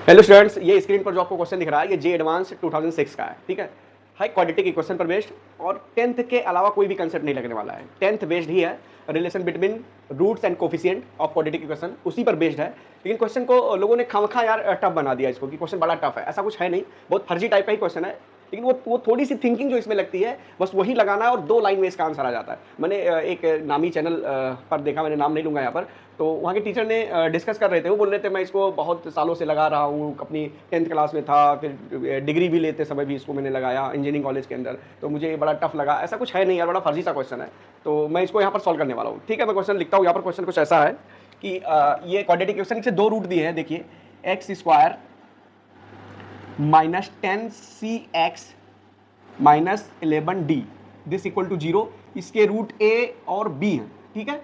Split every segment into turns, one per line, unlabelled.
Hello students, ये screen पर जो आपको क्वेश्चन दिख रहा है ये जे एडवांस 2006 का है। ठीक है, हाई क्वाड्रेटिक इक्वेशन पर बेस्ड और 10th के अलावा कोई भी कंसेप्ट नहीं लगने वाला है। 10th बेस्ड ही है, relation between roots and coefficient of quadratic equation उसी पर बेस्ड है। लेकिन क्वेश्चन को लोगों ने खामखा यार टफ बना दिया इसको कि क्वेश्चन बड़ा टफ है। ऐसा कुछ है नहीं, बहुत फर्जी टाइप का ही क्वेश्चन है। लेकिन वो थोड़ी सी थिंकिंग जो इसमें लगती है बस वही लगाना है और 2 लाइन में इसका आंसर आ जाता है। मैंने एक नामी चैनल पर देखा, मैंने नाम नहीं लूँगा यहाँ पर, तो वहाँ के टीचर ने डिस्कस कर रहे थे। वो बोल रहे थे मैं इसको बहुत सालों से लगा रहा हूँ, अपनी 10th क्लास में था, फिर डिग्री भी लेते समय भी इसको मैंने लगाया इंजीनियरिंग कॉलेज के अंदर, तो मुझे ये बड़ा टफ लगा। ऐसा कुछ है नहीं यार, बड़ा फर्जी सा क्वेश्चन है। तो मैं इसको यहाँ पर सॉल्व करने वाला हूँ। ठीक है, मैं क्वेश्चन लिखता हूँ। यहाँ पर क्वेश्चन कुछ ऐसा है कि ये क्वाड्रेटिक इक्वेशन से 2 रूट दिए हैं। देखिए x square minus 10cx minus 11d this equal to 0। इसके रूट a और b हैं। ठीक है,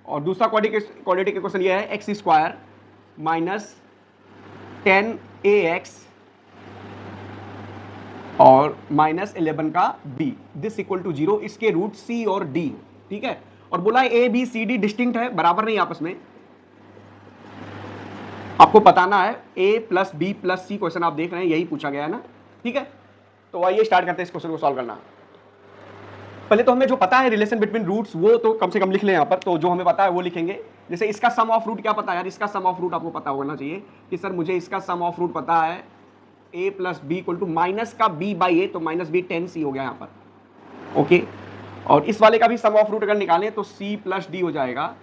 और दूसरा क्वाड्रेटिक इक्वेशन ये है एक्स स्क्वायर माइनस 10ax और माइनस 11 का b दिस इक्वल टू 0। इसके रूट c और d। ठीक है, और बोला a b c d distinct है, बराबर नहीं आपस में। आपको बताना है a plus b plus c। Question आप देख रहे हैं यही पूछा गया है ना। ठीक है, तो आइए स्टार्ट करते हैं इस क्वेश्चन को सॉल्व करना। पहले तो हमें जो पता है रिलेशन बिटवीन रूट्स वो तो कम से कम लिख लें यहाँ पर। तो जो हमें पता है वो लिखेंगे। जैसे इसका सम ऑफ रूट क्या पता है यार, इसका सम ऑफ रूट आपको पता होना चाहिए कि सर मुझे इसका सम ऑफ रूट पता है a plus B equal to minus का b बाई ए, तो माइनस बी 10c हो गया यहाँ पर। ओके, और इस वाले का भी सम ऑफ रूट अगर निकालें तो c प्लस डी हो जाएगा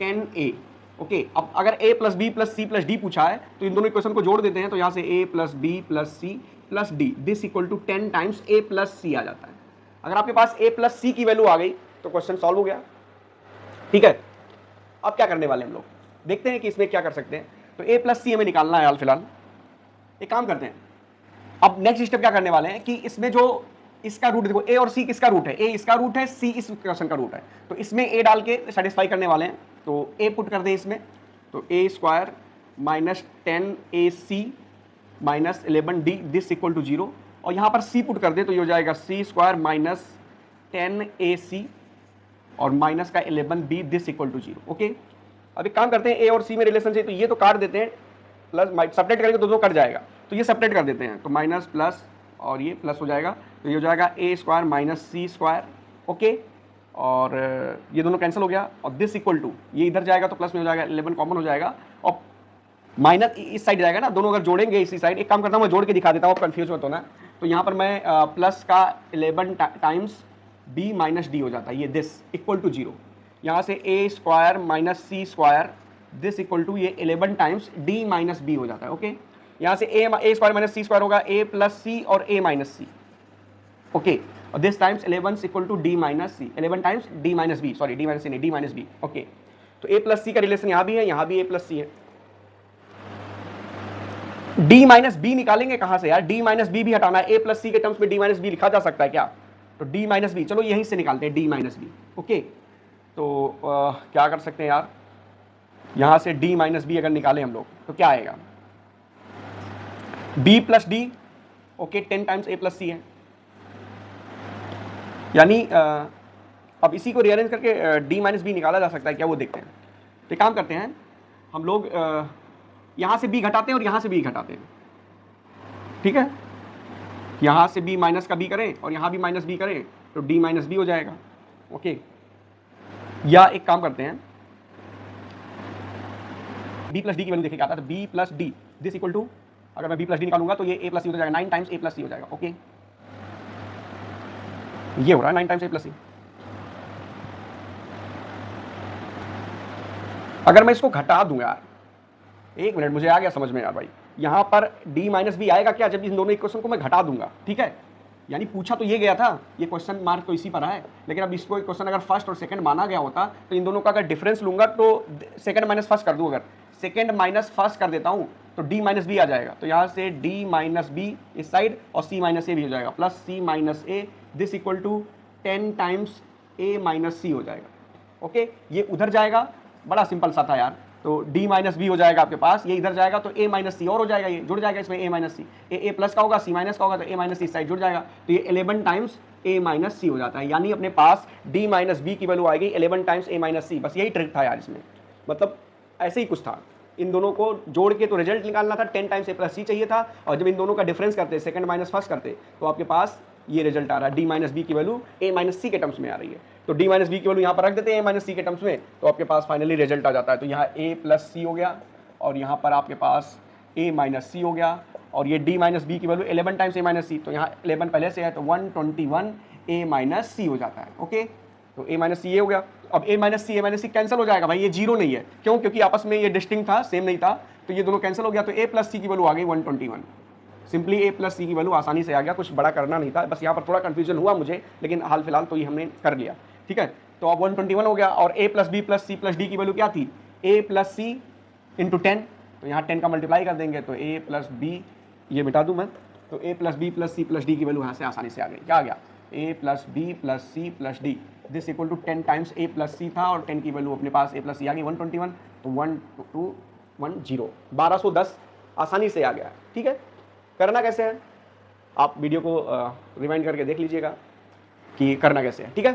10a। ओके, अब अगर a plus B plus C plus D पूछा है तो इन दोनों इक्वेशन को जोड़ देते हैं। तो यहाँ से a plus B plus C plus D this equal to 10 times a plus C आ जाता है। अगर आपके पास a प्लस सी की वैल्यू आ गई तो क्वेश्चन सॉल्व हो गया। ठीक है, अब क्या करने वाले हम लोग देखते हैं कि इसमें क्या कर सकते हैं। तो a प्लस सी हमें निकालना है हाल फिलहाल। एक काम करते हैं, अब नेक्स्ट स्टेप क्या करने वाले हैं कि इसमें जो इसका रूट देखो, a और c किसका रूट है, a इसका रूट है, c इस क्वेश्चन का रूट है। तो इसमें a डाल के सेटिस्फाई करने वाले हैं। तो a पुट कर दें इसमें, तो a square minus 10ac minus 11d this equal to 0। और यहाँ पर c पुट कर दे तो ये हो जाएगा c स्क्वायर माइनस 10ac और माइनस का 11b this equal to 0। Okay, अब एक काम करते हैं, a और c में रिलेशन से तो ये तो काट देते हैं, प्लस सेपरेट करेंगे तो दो कट जाएगा, तो ये सेपरेट कर देते हैं। तो माइनस प्लस और ये प्लस हो जाएगा, तो ये हो जाएगा a square minus C square. Okay, और ये दोनों कैंसिल हो गया और दिस इक्वल टू ये इधर जाएगा तो प्लस में हो जाएगा, 11 कॉमन हो जाएगा और माइनस इस साइड जाएगा ना। दोनों अगर जोड़ेंगे इसी साइड, एक काम करता हूँ मैं जोड़ के दिखा देता हूँ, आप कंफ्यूज मत होना। तो यहाँ पर मैं प्लस का 11 टाइम्स b माइनस डी हो जाता है, ये दिस इक्वल टू 0। यहाँ से a square minus C square this equal to ये 11 टाइम्स d माइनस b हो जाता है। ओके, यहाँ से a square minus C square होगा a प्लस सी और a माइनस सी। ओके, और this times 11 equal to d minus C, 11 times d minus b, sorry d minus C नहीं, d minus b। Okay, तो a plus C का relation यहाँ भी है, यहाँ भी a प्लस सी है। d माइनस बी निकालेंगे कहां से यार, d माइनस बी भी हटाना है। a प्लस सी के टर्म्स में d माइनस बी लिखा जा सकता है क्या, तो d माइनस बी, चलो यहीं से निकालते हैं d माइनस बी। ओके, तो क्या कर सकते हैं यार, यहां से d माइनस बी अगर निकालें हम लोग तो क्या आएगा, b plus D. Okay, 10 times a plus C है, यानी अब इसी को रीअरेंज करके d माइनस बी निकाला जा सकता है क्या, वो देखते हैं। तो काम करते हैं हम लोग, यहाँ से b घटाते हैं और यहाँ से b घटाते हैं। ठीक है, यहाँ से b माइनस का b करें और यहाँ भी माइनस b करें तो d माइनस बी हो जाएगा। ओके, या एक काम करते हैं, b प्लस डी की वैल्यू देखें क्या आता है, तो b plus D this equal to, अगर मैं b प्लस डी निकालूंगा तो ये a प्लस सी हो जाएगा, 9 टाइम्स a प्लस सी हो जाएगा। ओके, ये हो रहा है 9 टाइम्स a प्लस सी। अगर मैं इसको घटा दूं यार, एक मिनट, मुझे आ गया समझ में यार भाई, यहाँ पर d माइनस बी आएगा क्या जब इन दोनों इक्वेशन को मैं घटा दूंगा। ठीक है, यानी पूछा तो ये गया था, ये क्वेश्चन मार्क तो इसी पर है, लेकिन अब इसको क्वेश्चन अगर फर्स्ट और सेकंड माना गया होता तो इन दोनों का अगर डिफरेंस लूंगा तो सेकंड माइनस फर्स्ट कर दूं, अगर सेकंड माइनस फर्स्ट कर देता हूँ तो d माइनस बी आ जाएगा। तो यहाँ से d माइनस बी इस साइड और c माइनस ए भी हो जाएगा, plus c minus A this equal to 10 times a minus C हो जाएगा। ओके, ये उधर जाएगा, बड़ा सिंपल सा था यार। तो d माइनस बी हो जाएगा आपके पास, ये इधर जाएगा तो a माइनस सी और हो जाएगा, ये जुड़ जाएगा इसमें a minus C, a plus का होगा, c माइनस का होगा, तो a माइनस सी इस साइड जुड़ जाएगा, तो ये 11 टाइम्स a माइनस सी हो जाता है। यानी अपने पास d माइनस बी की वैल्यू आएगी 11 टाइम्स a माइनस सी। बस यही ट्रिक था यार इसमें, मतलब ऐसे ही कुछ था। इन दोनों को जोड़ के तो रिजल्ट निकालना था, 10 टाइम्स ए प्लस सी चाहिए था, और जब इन दोनों का डिफरेंस करते, सेकंड माइनस फर्स्ट करते, तो आपके पास ये रिजल्ट आ रहा है, डी माइनस बी की वैल्यू ए माइनस सी के टर्म्स में आ रही है। तो डी माइनस बी की वैल्यू यहाँ पर रख देते हैं ए माइनस सी के टर्म्स में, तो आपके पास फाइनली रिजल्ट आ जाता है। तो यहाँ ए प्लस सी हो गया, और यहाँ पर आपके पास ए माइनस सी हो गया, और ये डी माइनस बी की वैल्यू 11 टाइम्स ए माइनस सी, तो यहाँ 11 पहले से है, तो 121 ए माइनस सी हो जाता है। ओके, तो ए माइनस सी ये हो गया। अब ए माइनस सी कैंसिल हो जाएगा भाई, ये जीरो नहीं है, क्यों? क्योंकि आपस में ये डिस्टिंक्ट था, सेम नहीं था, तो ये दोनों कैंसिल हो गया, तो ए प्लस सी की वैल्यू आ गई 121। सिंपली ए प्लस सी की वैल्यू आसानी से आ गया, कुछ बड़ा करना नहीं था, बस यहाँ पर थोड़ा कंफ्यूजन हुआ मुझे, लेकिन हाल फिलहाल तो ये हमने कर लिया। ठीक है, तो अब 121 हो गया, और A plus B plus C plus D की वैल्यू क्या थी? ए प्लस सी इंटू 10, तो यहाँ 10 का मल्टीप्लाई कर देंगे, तो ए प्लस बी, ये मिटा दूँ मैं, तो A plus B plus C plus D की वैल्यू यहाँ से आसानी से आ गई। क्या आ गया? A plus B plus C plus D, this equal to 10 times A plus C था, और 10 की वैल्यू अपने पास ए प्लस सी आ गई 121, तो 1210 1210 आसानी से आ गया। ठीक है, करना कैसे है आप वीडियो को रिवाइंड करके देख लीजिएगा कि करना कैसे है। ठीक है।